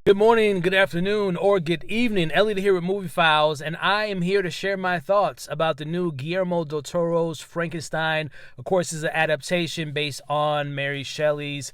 Good morning, good afternoon, or good evening. Elliot here with MovieFiles, and I am here to share my thoughts about the new Guillermo del Toro's Frankenstein. Of course, it's an adaptation based on Mary Shelley's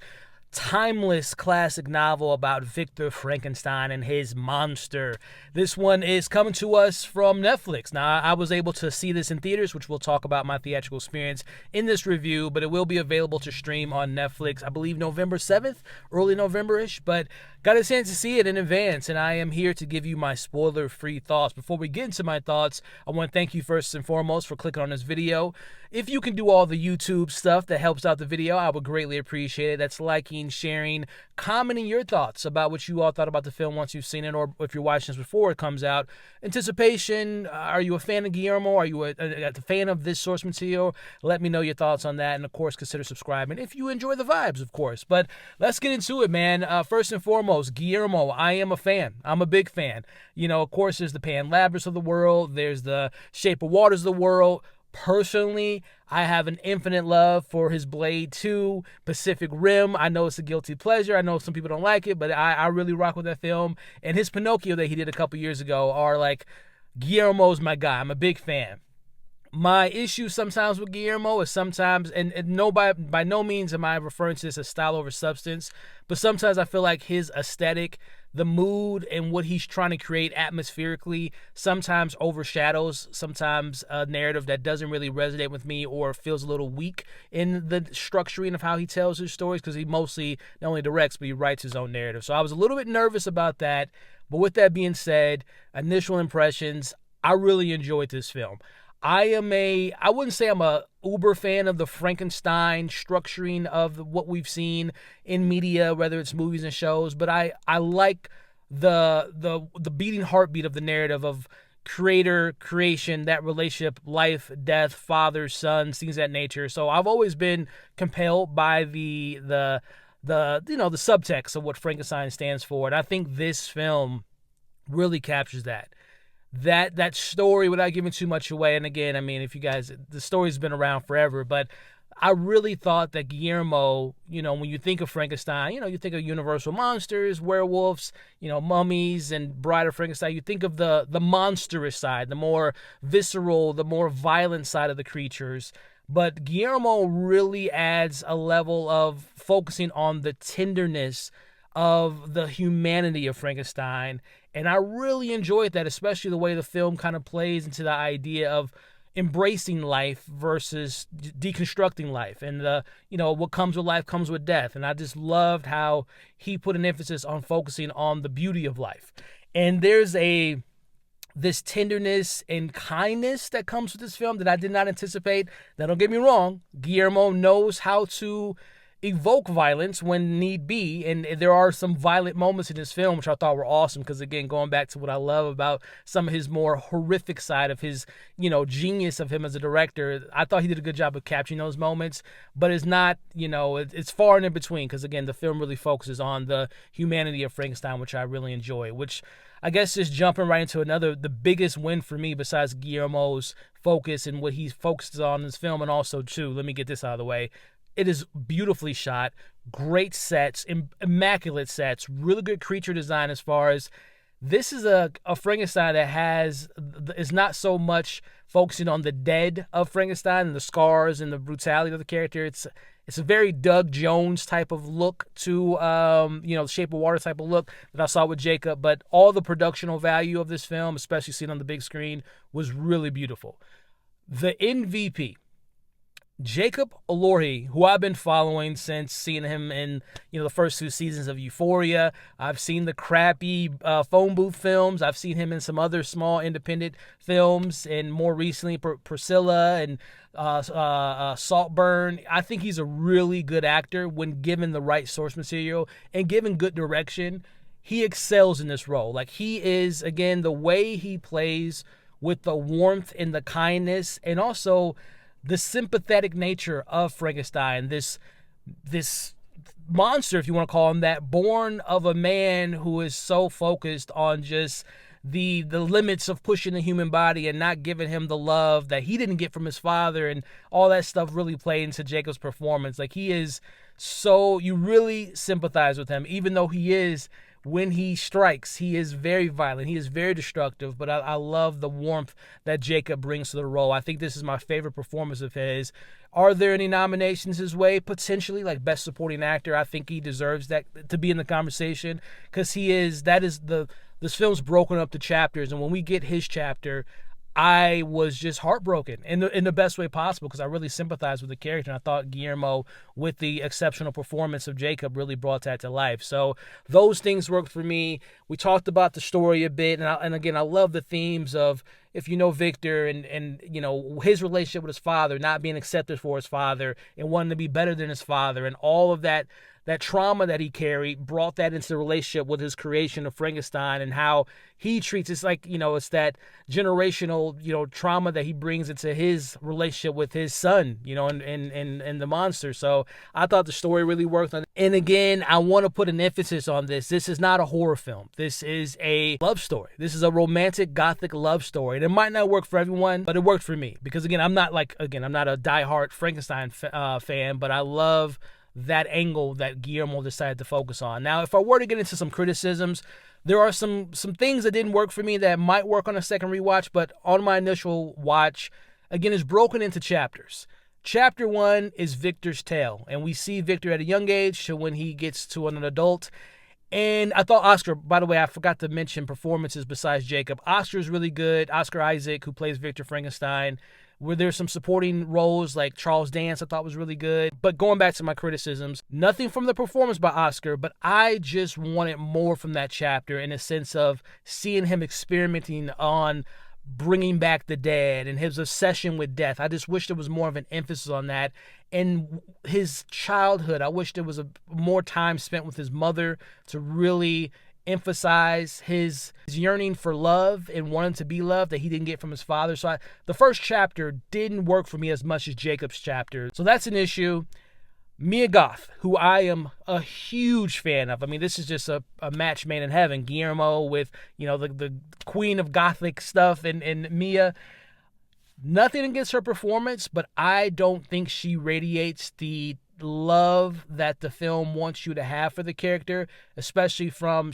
timeless classic novel about Victor Frankenstein and his monster. This one is coming to us from Netflix. Now, I was able to see this in theaters, which we'll talk about my theatrical experience in this review, but it will be available to stream on Netflix, I believe November 7th, early November-ish, but got a chance to see it in advance, and I am here to give you my spoiler-free thoughts. Before we get into my thoughts, I want to thank you first and foremost for clicking on this video. If you can do all the YouTube stuff that helps out the video, I would greatly appreciate it. That's liking, sharing, commenting your thoughts about what you all thought about the film once you've seen it, or if you're watching this before it comes out. Anticipation, are you a fan of Guillermo? Are you a fan of this source material? Let me know your thoughts on that, and of course, consider subscribing if you enjoy the vibes, of course. But let's get into it, man. First and foremost, Guillermo, I am a fan. I'm a big fan. You know, of course, there's the Pan Labyrinth of the world. There's the Shape of Waters of the world. Personally, I have an infinite love for his Blade 2, Pacific Rim. I know it's a guilty pleasure. I know some people don't like it, but I really rock with that film. And his Pinocchio that he did a couple years ago are like, Guillermo's my guy. I'm a big fan. My issue sometimes with Guillermo is sometimes, and by no means am I referring to this as style over substance, but sometimes I feel like his aesthetic, the mood, and what he's trying to create atmospherically sometimes overshadows sometimes a narrative that doesn't really resonate with me or feels a little weak in the structuring of how he tells his stories, because he mostly not only directs, but he writes his own narrative. So I was a little bit nervous about that, but with that being said, initial impressions, I really enjoyed this film. I wouldn't say I'm a uber fan of the Frankenstein structuring of what we've seen in media, whether it's movies and shows, but I like the beating heartbeat of the narrative of creator, creation, that relationship, life, death, father, son, things of that nature. So I've always been compelled by the subtext of what Frankenstein stands for, and I think this film really captures that. That story, without giving too much away, and again, I mean, if you guys, the story's been around forever, but I really thought that Guillermo, when you think of Frankenstein, you think of universal monsters, werewolves, mummies, and Bride of Frankenstein. You think of the monstrous side, the more visceral, the more violent side of the creatures. But Guillermo really adds a level of focusing on the tenderness of the humanity of Frankenstein. And I really enjoyed that, especially the way the film kind of plays into the idea of embracing life versus deconstructing life. And what comes with life comes with death. And I just loved how he put an emphasis on focusing on the beauty of life. And there's this tenderness and kindness that comes with this film that I did not anticipate. Now, don't get me wrong, Guillermo knows how to evoke violence when need be, and there are some violent moments in this film which I thought were awesome, because again, going back to what I love about some of his more horrific side of his genius of him as a director, I thought he did a good job of capturing those moments. But it's not, it's far and in between, because again, the film really focuses on the humanity of Frankenstein, which I really enjoy. Which I guess just jumping right into the biggest win for me besides Guillermo's focus and what he focuses on in this film, and also too, let me get this out of the way, it is beautifully shot, great sets, immaculate sets, really good creature design. As far as this is a Frankenstein that is not so much focusing on the dead of Frankenstein and the scars and the brutality of the character. It's a very Doug Jones type of look to Shape of Water type of look that I saw with Jacob. But all the productional value of this film, especially seen on the big screen, was really beautiful. The MVP, Jacob Elordi, who I've been following since seeing him in the first 2 seasons of Euphoria. I've seen the crappy phone booth films. I've seen him in some other small independent films, and more recently Priscilla and Saltburn. I think he's a really good actor when given the right source material and given good direction. He excels in this role. Like, he is, again, the way he plays with the warmth and the kindness, and also the sympathetic nature of Frankenstein, this monster, if you want to call him that, born of a man who is so focused on just the limits of pushing the human body and not giving him the love that he didn't get from his father, and all that stuff really played into Jacob's performance. Like, he is so, you really sympathize with him, even though he is when he strikes, he is very violent. He is very destructive, but I love the warmth that Jacob brings to the role. I think this is my favorite performance of his. Are there any nominations his way? Potentially, like Best Supporting Actor. I think he deserves that to be in the conversation because this film's broken up to chapters, and when we get his chapter, I was just heartbroken in the best way possible because I really sympathized with the character, and I thought Guillermo, with the exceptional performance of Jacob, really brought that to life. So those things worked for me. We talked about the story a bit, and again, I love the themes of, if you know Victor and you know his relationship with his father, not being accepted for his father and wanting to be better than his father, and all of that trauma that he carried, brought that into the relationship with his creation of Frankenstein, and how he treats it's like, you know, it's that generational, you know, trauma that he brings into his relationship with his son, you know, and the monster. So I thought the story really worked. And again, I want to put an emphasis on this. This is not a horror film. This is a love story. This is a romantic gothic love story. And it might not work for everyone, but it worked for me because again, I'm not a diehard Frankenstein fan, but I love that angle that Guillermo decided to focus on. Now, if I were to get into some criticisms, there are some things that didn't work for me that might work on a second rewatch, but on my initial watch, again, it's broken into chapters. Chapter 1 is Victor's tale, and we see Victor at a young age to when he gets to an adult. And I thought Oscar, by the way, I forgot to mention performances besides Jacob. Oscar's really good. Oscar Isaac, who plays Victor Frankenstein. Where there's some supporting roles like Charles Dance I thought was really good. But going back to my criticisms, nothing from the performance by Oscar, but I just wanted more from that chapter in a sense of seeing him experimenting on bringing back the dead and his obsession with death. I just wish there was more of an emphasis on that. And his childhood, I wish there was more time spent with his mother to really emphasize his yearning for love and wanting to be loved that he didn't get from his father. So the first chapter didn't work for me as much as Jacob's chapter. So that's an issue. Mia Goth, who I am a huge fan of. I mean, this is just a match made in heaven. Guillermo with, you know, the queen of gothic stuff and Mia. Nothing against her performance, but I don't think she radiates the love that the film wants you to have for the character, especially from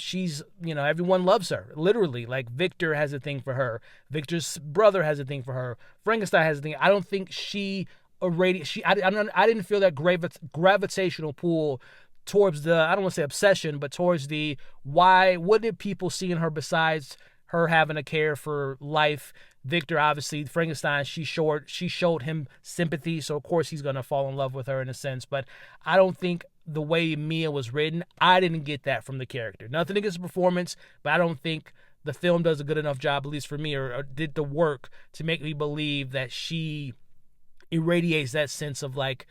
everyone loves her, literally. Like Victor has a thing for her, Victor's brother has a thing for her, Frankenstein has a thing. I don't think I didn't feel that gravitational pull towards the, I don't want to say obsession, but towards the why. What did people see in her besides her having a care for life? Victor, obviously, Frankenstein, she showed him sympathy, so of course he's going to fall in love with her in a sense. But I don't think the way Mia was written, I didn't get that from the character. Nothing against the performance, but I don't think the film does a good enough job, at least for me, or did the work to make me believe that she irradiates that sense of like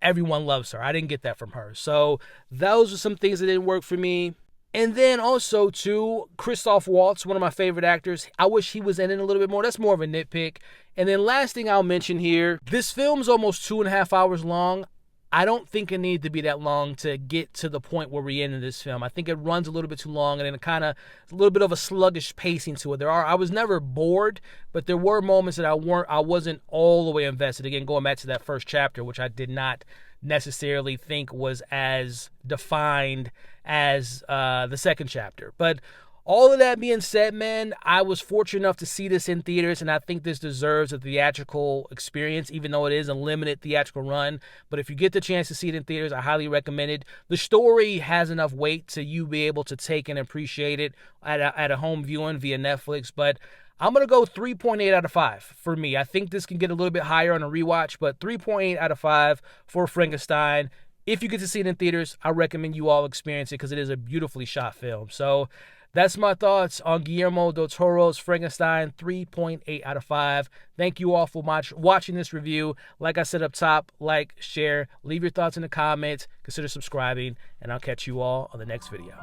everyone loves her. I didn't get that from her. So those are some things that didn't work for me. And then also, too, Christoph Waltz, one of my favorite actors. I wish he was in it a little bit more. That's more of a nitpick. And then last thing I'll mention here, this film's almost 2.5 hours long. I don't think it needed to be that long to get to the point where we're in this film. I think it runs a little bit too long, and then it kind of a little bit of a sluggish pacing to it. I was never bored, but there were moments that I wasn't all the way invested. Again, going back to that first chapter, which I did not necessarily think was as defined as the second chapter. But all of that being said, man, I was fortunate enough to see this in theaters, and I think this deserves a theatrical experience, even though it is a limited theatrical run. But if you get the chance to see it in theaters, I highly recommend it. The story has enough weight to you be able to take and appreciate it at a home viewing via Netflix. But I'm going to go 3.8 out of 5 for me. I think this can get a little bit higher on a rewatch, but 3.8 out of 5 for Frankenstein. If you get to see it in theaters, I recommend you all experience it because it is a beautifully shot film. So that's my thoughts on Guillermo del Toro's Frankenstein, 3.8 out of 5. Thank you all for watching this review. Like I said up top, like, share, leave your thoughts in the comments, consider subscribing, and I'll catch you all on the next video.